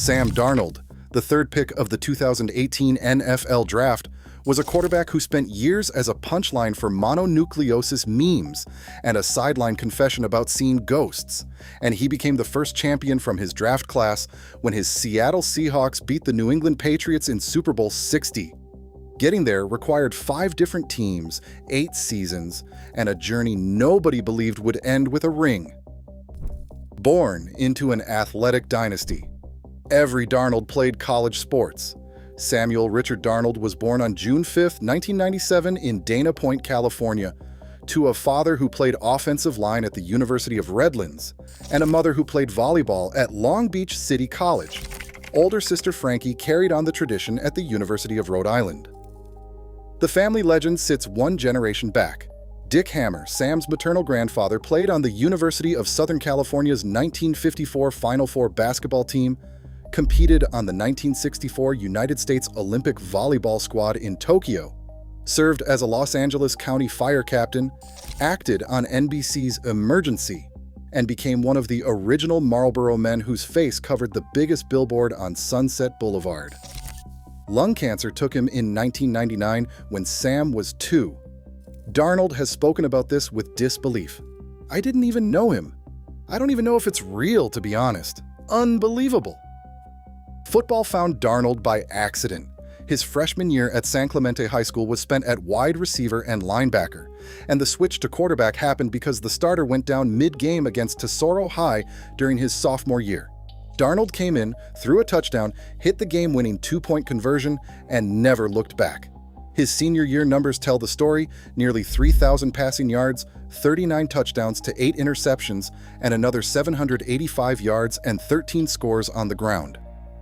Sam Darnold, the third pick of the 2018 NFL Draft, was a quarterback who spent years as a punchline for mononucleosis memes and a sideline confession about seeing ghosts, and he became the first champion from his draft class when his Seattle Seahawks beat the New England Patriots in Super Bowl 60. Getting there required 5 different teams, 8 seasons, and a journey nobody believed would end with a ring. Born into an athletic dynasty, every Darnold played college sports. Samuel Richard Darnold was born on June 5, 1997 in Dana Point, California, to a father who played offensive line at the University of Redlands and a mother who played volleyball at Long Beach City College. Older sister Frankie carried on the tradition at the University of Rhode Island. The family legend sits one generation back. Dick Hammer, Sam's maternal grandfather, played on the University of Southern California's 1954 Final Four basketball team, competed on the 1964 United States Olympic volleyball squad in Tokyo, served as a Los Angeles County fire captain, acted on NBC's Emergency, and became one of the original Marlboro Men whose face covered the biggest billboard on Sunset Boulevard. Lung cancer took him in 1999 when Sam was 2. Darnold has spoken about this with disbelief. "I didn't even know him. I don't even know if it's real, to be honest. Unbelievable." Football found Darnold by accident. His freshman year at San Clemente High School was spent at wide receiver and linebacker, and the switch to quarterback happened because the starter went down mid-game against Tesoro High during his sophomore year. Darnold came in, threw a touchdown, hit the game-winning 2-point conversion, and never looked back. His senior year numbers tell the story: nearly 3,000 passing yards, 39 touchdowns to 8 interceptions, and another 785 yards and 13 scores on the ground.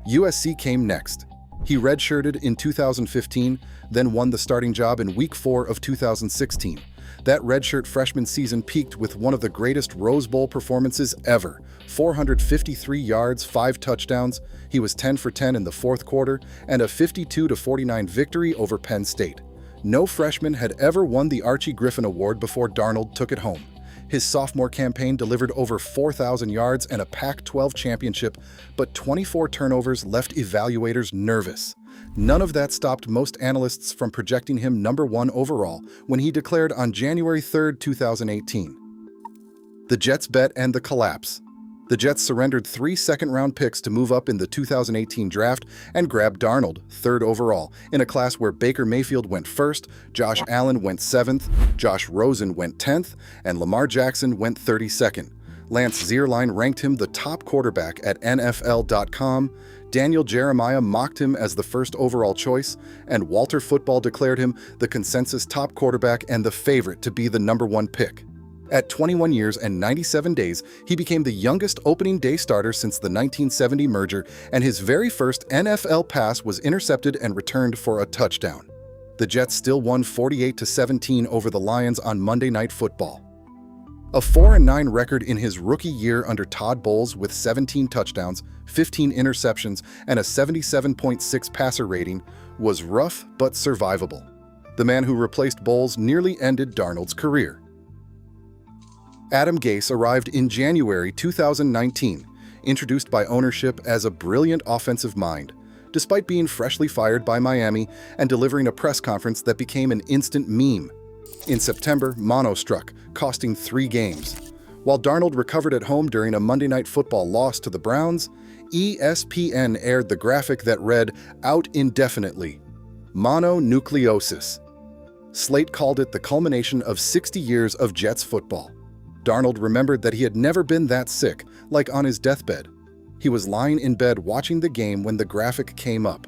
USC came next. He redshirted in 2015, then won the starting job in Week 4 of 2016. That redshirt freshman season peaked with one of the greatest Rose Bowl performances ever: 453 yards, 5 touchdowns. He was 10 for 10 in the fourth quarter, and a 52-49 victory over Penn State. No freshman had ever won the Archie Griffin Award before Darnold took it home. His sophomore campaign delivered over 4,000 yards and a Pac-12 championship, but 24 turnovers left evaluators nervous. None of that stopped most analysts from projecting him number 1 overall when he declared on January 3, 2018. The Jets bet and the collapse. The Jets surrendered 3 second-round picks to move up in the 2018 draft and grabbed Darnold, 3rd overall, in a class where Baker Mayfield went 1st, Josh Allen went 7th, Josh Rosen went 10th, and Lamar Jackson went 32nd. Lance Zierlein ranked him the top quarterback at NFL.com, Daniel Jeremiah mocked him as the 1st overall choice, and Walter Football declared him the consensus top quarterback and the favorite to be the number 1 pick. At 21 years and 97 days, he became the youngest opening day starter since the 1970 merger, and his very first NFL pass was intercepted and returned for a touchdown. The Jets still won 48-17 over the Lions on Monday Night Football. A 4-9 record in his rookie year under Todd Bowles with 17 touchdowns, 15 interceptions, and a 77.6 passer rating was rough but survivable. The man who replaced Bowles nearly ended Darnold's career. Adam Gase arrived in January 2019, introduced by ownership as a brilliant offensive mind, despite being freshly fired by Miami and delivering a press conference that became an instant meme. In September, mono struck, costing 3 games. While Darnold recovered at home during a Monday Night Football loss to the Browns, ESPN aired the graphic that read, "Out indefinitely. Mononucleosis." Slate called it the culmination of 60 years of Jets football. Darnold remembered that he had never been that sick, like on his deathbed. He was lying in bed watching the game when the graphic came up.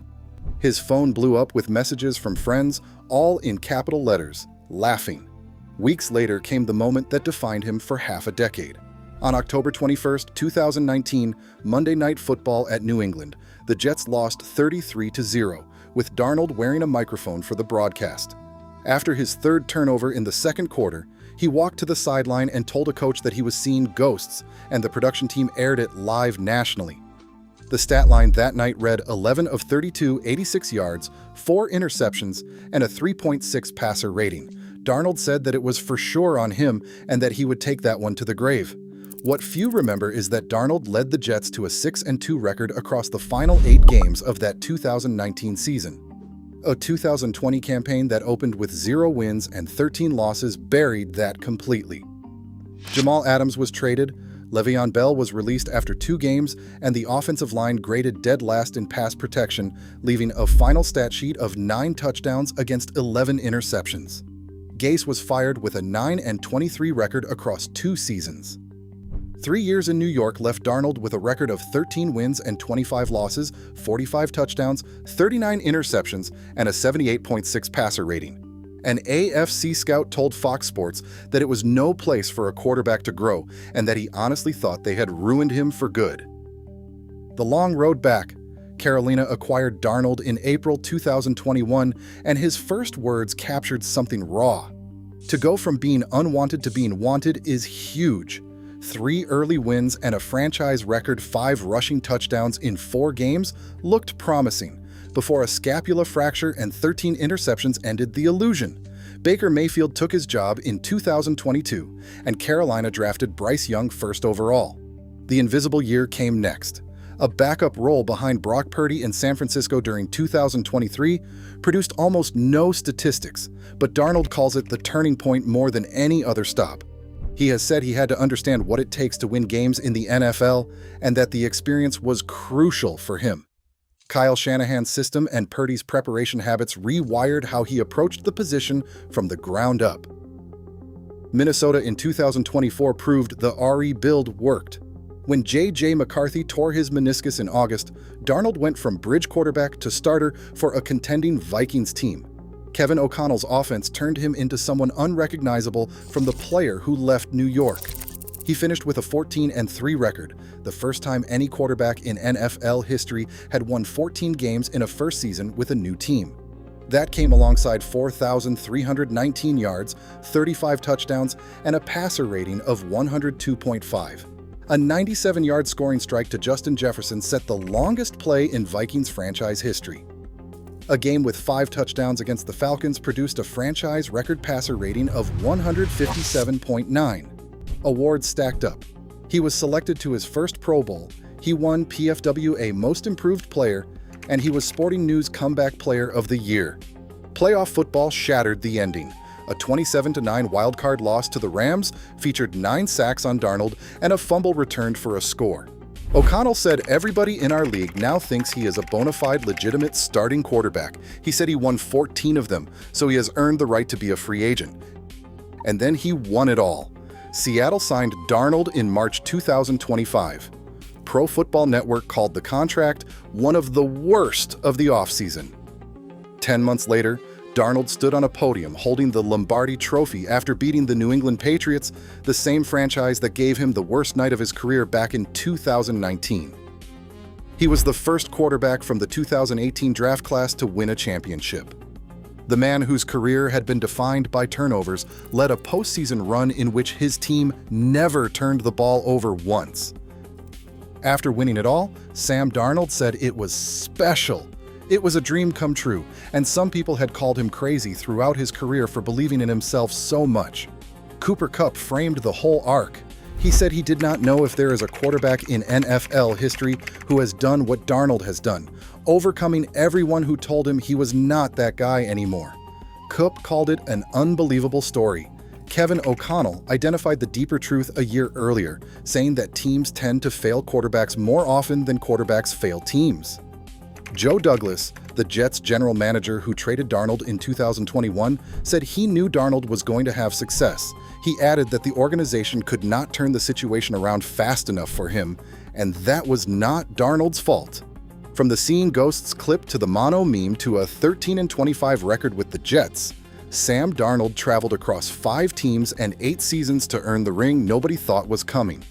His phone blew up with messages from friends, all in capital letters, laughing. Weeks later came the moment that defined him for half a decade. On October 21, 2019, Monday Night Football at New England, the Jets lost 33-0, with Darnold wearing a microphone for the broadcast. After his 3rd turnover in the second quarter, he walked to the sideline and told a coach that he was seeing ghosts, and the production team aired it live nationally. The stat line that night read 11 of 32, 86 yards, 4 interceptions, and a 3.6 passer rating. Darnold said that it was for sure on him and that he would take that one to the grave. What few remember is that Darnold led the Jets to a 6-2 record across the final 8 games of that 2019 season. A 2020 campaign that opened with 0 wins and 13 losses buried that completely. Jamal Adams was traded, Le'Veon Bell was released after 2 games, and the offensive line graded dead last in pass protection, leaving a final stat sheet of 9 touchdowns against 11 interceptions. Gase was fired with a 9-23 record across 2 seasons. 3 years in New York left Darnold with a record of 13 wins and 25 losses, 45 touchdowns, 39 interceptions, and a 78.6 passer rating. An AFC scout told Fox Sports that it was no place for a quarterback to grow and that he honestly thought they had ruined him for good. The long road back. Carolina acquired Darnold in April 2021, and his first words captured something raw. To go from being unwanted to being wanted is huge. 3 early wins and a franchise record 5 rushing touchdowns in 4 games looked promising, before a scapula fracture and 13 interceptions ended the illusion. Baker Mayfield took his job in 2022, and Carolina drafted Bryce Young first overall. The invisible year came next. A backup role behind Brock Purdy in San Francisco during 2023 produced almost no statistics, but Darnold calls it the turning point more than any other stop. He has said he had to understand what it takes to win games in the NFL and that the experience was crucial for him. Kyle Shanahan's system and Purdy's preparation habits rewired how he approached the position from the ground up. Minnesota in 2024 proved the RE build worked. When J.J. McCarthy tore his meniscus in August, Darnold went from bridge quarterback to starter for a contending Vikings team. Kevin O'Connell's offense turned him into someone unrecognizable from the player who left New York. He finished with a 14-3 record, the first time any quarterback in NFL history had won 14 games in a first season with a new team. That came alongside 4,319 yards, 35 touchdowns, and a passer rating of 102.5. A 97-yard scoring strike to Justin Jefferson set the longest play in Vikings franchise history. A game with 5 touchdowns against the Falcons produced a franchise record passer rating of 157.9. Awards stacked up. He was selected to his first Pro Bowl, he won PFWA Most Improved Player, and he was Sporting News Comeback Player of the Year. Playoff football shattered the ending. A 27-9 wildcard loss to the Rams featured 9 sacks on Darnold and a fumble returned for a score. O'Connell said everybody in our league now thinks he is a bona fide legitimate starting quarterback. He said he won 14 of them, so he has earned the right to be a free agent. And then he won it all. Seattle signed Darnold in March 2025. Pro Football Network called the contract one of the worst of the offseason. 10 months later, Darnold stood on a podium holding the Lombardi Trophy after beating the New England Patriots, the same franchise that gave him the worst night of his career back in 2019. He was the first quarterback from the 2018 draft class to win a championship. The man whose career had been defined by turnovers led a postseason run in which his team never turned the ball over once. After winning it all, Sam Darnold said it was special. It was a dream come true, and some people had called him crazy throughout his career for believing in himself so much. Cooper Kupp framed the whole arc. He said he did not know if there is a quarterback in NFL history who has done what Darnold has done, overcoming everyone who told him he was not that guy anymore. Kupp called it an unbelievable story. Kevin O'Connell identified the deeper truth a year earlier, saying that teams tend to fail quarterbacks more often than quarterbacks fail teams. Joe Douglas, the Jets' general manager who traded Darnold in 2021, said he knew Darnold was going to have success. He added that the organization could not turn the situation around fast enough for him, and that was not Darnold's fault. From the Seeing Ghosts clip to the Mono meme to a 13-25 record with the Jets, Sam Darnold traveled across 5 teams and 8 seasons to earn the ring nobody thought was coming.